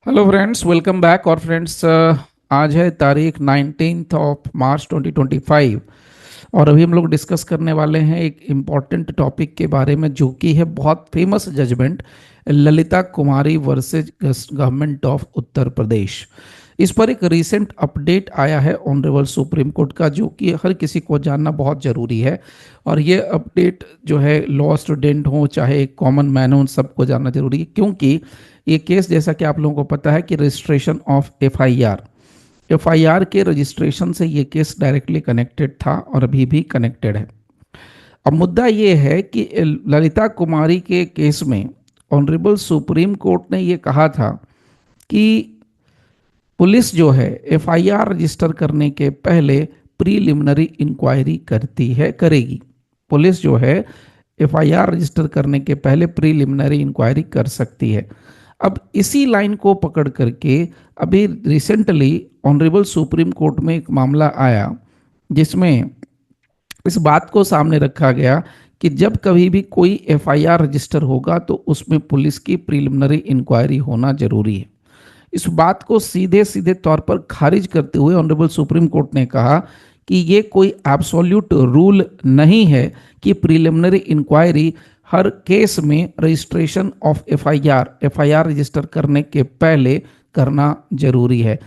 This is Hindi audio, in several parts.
Hello friends, welcome back. और फ्रेंड्स, आज है तारीख 19 ऑफ मार्च 2025 और अभी हम लोग डिस्कस करने वाले हैं एक इम्पॉर्टेंट टॉपिक के बारे में, जो कि है बहुत famous judgment Lalita Kumari versus government of Uttar Pradesh. इस पर एक रीसेंट अपडेट आया है ऑनरेबल सुप्रीम कोर्ट का, जो कि हर किसी को जानना बहुत ज़रूरी है। और ये अपडेट जो है, लॉ स्टूडेंट हो चाहे कॉमन मैन हो, उन सबको जानना जरूरी है, क्योंकि ये केस, जैसा कि आप लोगों को पता है, कि रजिस्ट्रेशन ऑफ एफआईआर के रजिस्ट्रेशन से ये केस डायरेक्टली कनेक्टेड था और अभी भी कनेक्टेड है। अब मुद्दा ये है कि ललिता कुमारी के केस में ऑनरेबल सुप्रीम कोर्ट ने ये कहा था कि पुलिस जो है एफआईआर रजिस्टर करने के पहले प्रीलिमिनरी इंक्वायरी करेगी। पुलिस जो है एफआईआर रजिस्टर करने के पहले प्रीलिमिनरी इंक्वायरी कर सकती है। अब इसी लाइन को पकड़ करके अभी रिसेंटली ऑनरेबल सुप्रीम कोर्ट में एक मामला आया, जिसमें इस बात को सामने रखा गया कि जब कभी भी कोई एफआईआर रजिस्टर होगा तो उसमें पुलिस की प्रीलिमिनरी इंक्वायरी होना जरूरी है। इस बात को सीधे सीधे तौर पर खारिज करते हुए ऑनरेबल सुप्रीम कोर्ट ने कहा कि ये कोई एब्सोल्यूट रूल नहीं है कि प्रीलिमिनरी इंक्वायरी हर केस में रजिस्ट्रेशन ऑफ एफआईआर रजिस्टर करने के पहले करना जरूरी है।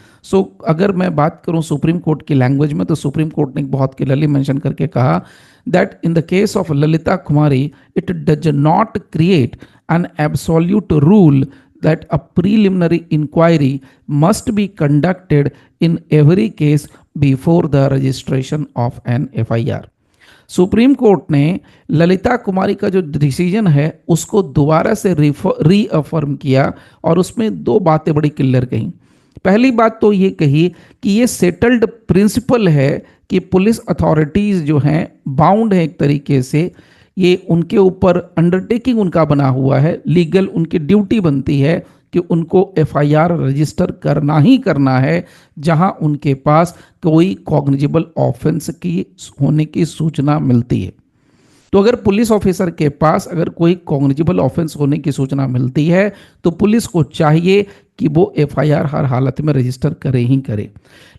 अगर मैं बात करूं सुप्रीम कोर्ट की लैंग्वेज में, तो सुप्रीम कोर्ट ने बहुत क्लियरली मेंशन करके कहा that in the case of Lalita Kumari it does not create an absolute rule that a preliminary inquiry must be conducted in every case before the registration of an FIR। Supreme court ने ललिता कुमारी का जो डिसीजन है उसको दोबारा से रीअफर्म किया और उसमें दो बातें बड़ी क्लियर कही। पहली बात तो ये कही कि ये सेटल्ड प्रिंसिपल है कि पुलिस अथॉरिटीज जो हैं बाउंड है एक तरीके से, ये उनके ऊपर अंडरटेकिंग उनका बना हुआ है, लीगल उनकी ड्यूटी बनती है कि उनको एफआईआर रजिस्टर करना ही करना है जहां उनके पास कोई कॉग्निजेबल ऑफेंस की होने की सूचना मिलती है। तो अगर पुलिस ऑफिसर के पास अगर कोई कॉग्निजेबल ऑफेंस होने की सूचना मिलती है तो पुलिस को चाहिए कि वो एफआईआर हर हालत में रजिस्टर करे ही करे।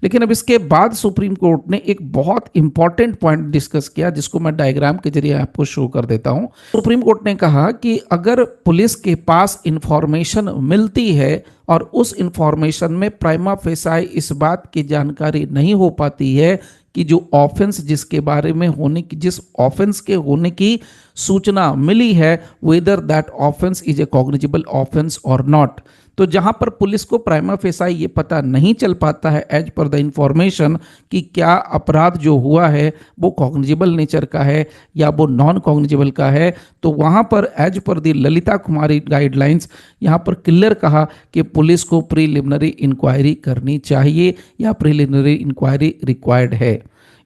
लेकिन अब इसके बाद सुप्रीम कोर्ट ने एक बहुत इंपॉर्टेंट पॉइंट डिस्कस किया, जिसको मैं डायग्राम के जरिए आपको शो कर देता हूं। सुप्रीम कोर्ट ने कहा कि अगर पुलिस के पास इंफॉर्मेशन मिलती है और उस इंफॉर्मेशन में प्राइमा फेसाई इस बात की जानकारी नहीं हो पाती है कि जो ऑफेंस जिसके बारे में होने की, जिस ऑफेंस के होने की सूचना मिली है, whether that offence is a cognizable offence और नॉट, तो जहां पर पुलिस को प्राइमा फेसाई ये पता नहीं चल पाता है एज पर द इंफॉर्मेशन कि क्या अपराध जो हुआ है वो कॉग्निजेबल नेचर का है या वो नॉन कॉग्निजेबल का है, तो वहां पर as per the Lalita Kumari guidelines यहां पर क्लियर कहा कि पुलिस को प्रीलिमिनरी इंक्वायरी करनी चाहिए या प्रीलिमिनरी इंक्वायरी रिक्वायर्ड है।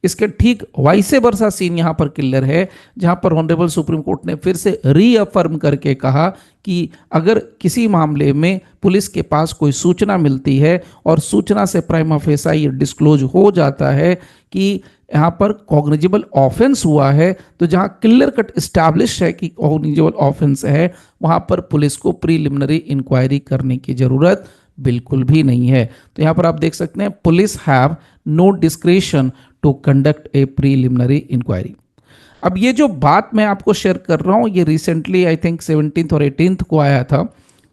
इसके ठीक वाइसे वर्सा सीन यहां पर क्लियर है, जहां पर ऑनरेबल सुप्रीम कोर्ट ने फिर से रीअफर्म करके कहा कि अगर किसी मामले में पुलिस के पास कोई सूचना मिलती है और सूचना से प्राइमा फेसाई डिस्क्लोज हो जाता है कि यहां पर कॉग्निजेबल ऑफेंस हुआ है, तो जहां क्लियर कट एस्टैब्लिश है कि कॉग्निजेबल ऑफेंस है, वहां पर पुलिस को प्रीलिमिनरी इंक्वायरी करने की जरूरत बिल्कुल भी नहीं है। तो यहां पर आप देख सकते हैं, police have no discretion to conduct a preliminary inquiry. अब ये जो बात मैं आपको शेयर कर रहा हूं, ये रिसेंटली आई थिंक 17 और 18 को आया था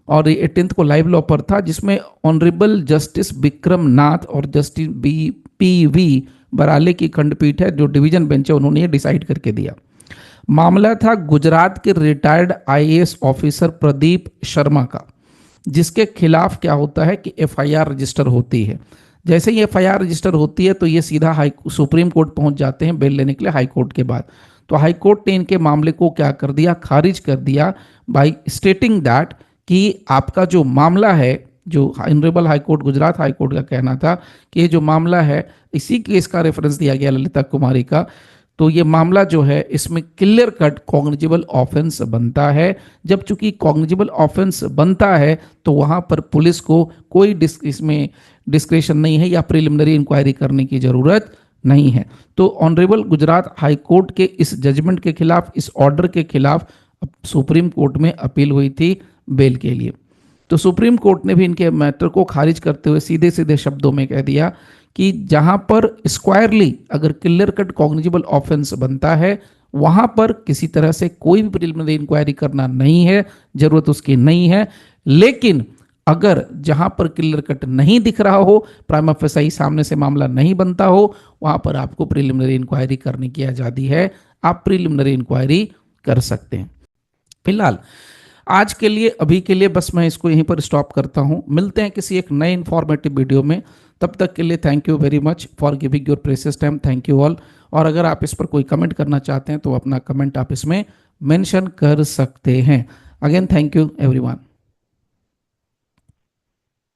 और 18 को लाइव लॉ पर था, जिसमें ऑनरेबल जस्टिस विक्रम नाथ और जस्टिस PV बराले की खंडपीठ है, जो डिवीजन बेंच है, उन्होंने ये डिसाइड करके दिया। मामला था गुजरात के retired IAS officer Pradeep Sharma का, जिसके खिलाफ क्या होता है कि एफआईआर रजिस्टर होती है। जैसे ही एफआईआर रजिस्टर होती है तो ये सीधा सुप्रीम कोर्ट पहुंच जाते हैं बेल लेने के लिए हाई कोर्ट के बाद। तो हाई कोर्ट ने इनके मामले को क्या कर दिया, खारिज कर दिया बाय स्टेटिंग दैट कि आपका जो मामला है, जो honourable high court Gujarat high court का कहना था कि ये जो मामला है, इसी केस का रेफरेंस दिया गया ललिता कुमारी का, तो ये मामला जो है इसमें क्लियर कट कॉग्निजेबल ऑफेंस बनता है। जब चूंकि कॉग्निजेबल ऑफेंस बनता है तो वहां पर पुलिस को कोई इसमें डिस्क्रेशन नहीं है या प्रिलिमिनरी इंक्वायरी करने की जरूरत नहीं है। तो ऑनरेबल गुजरात हाई कोर्ट के इस जजमेंट के खिलाफ, इस ऑर्डर के खिलाफ सुप्रीम कोर्ट में अपील हुई थी बेल के लिए। तो सुप्रीम कोर्ट ने भी इनके मैटर को खारिज करते हुए सीधे सीधे शब्दों में कह दिया कि जहां पर स्क्वायरली अगर क्लियर कट कॉग्निजेबल ऑफेंस बनता है वहां पर किसी तरह से कोई भी प्रिलिमिनरी इंक्वायरी करना नहीं है, जरूरत उसकी नहीं है। लेकिन अगर जहां पर क्लियर कट नहीं दिख रहा हो, प्राइमा फेसाई सामने से मामला नहीं बनता हो, वहां पर आपको प्रिलिमिनरी इंक्वायरी करने की आजादी है, आप प्रिलिमिनरी इंक्वायरी कर सकते हैं। फिलहाल आज के लिए, अभी के लिए बस मैं इसको यहीं पर स्टॉप करता हूं। मिलते हैं किसी एक नए इंफॉर्मेटिव वीडियो में। तब तक के लिए thank you very much for giving your precious time. Thank you all. और अगर आप इस पर कोई कमेंट करना चाहते हैं तो अपना कमेंट आप इसमें मेंशन कर सकते हैं। Again thank you everyone.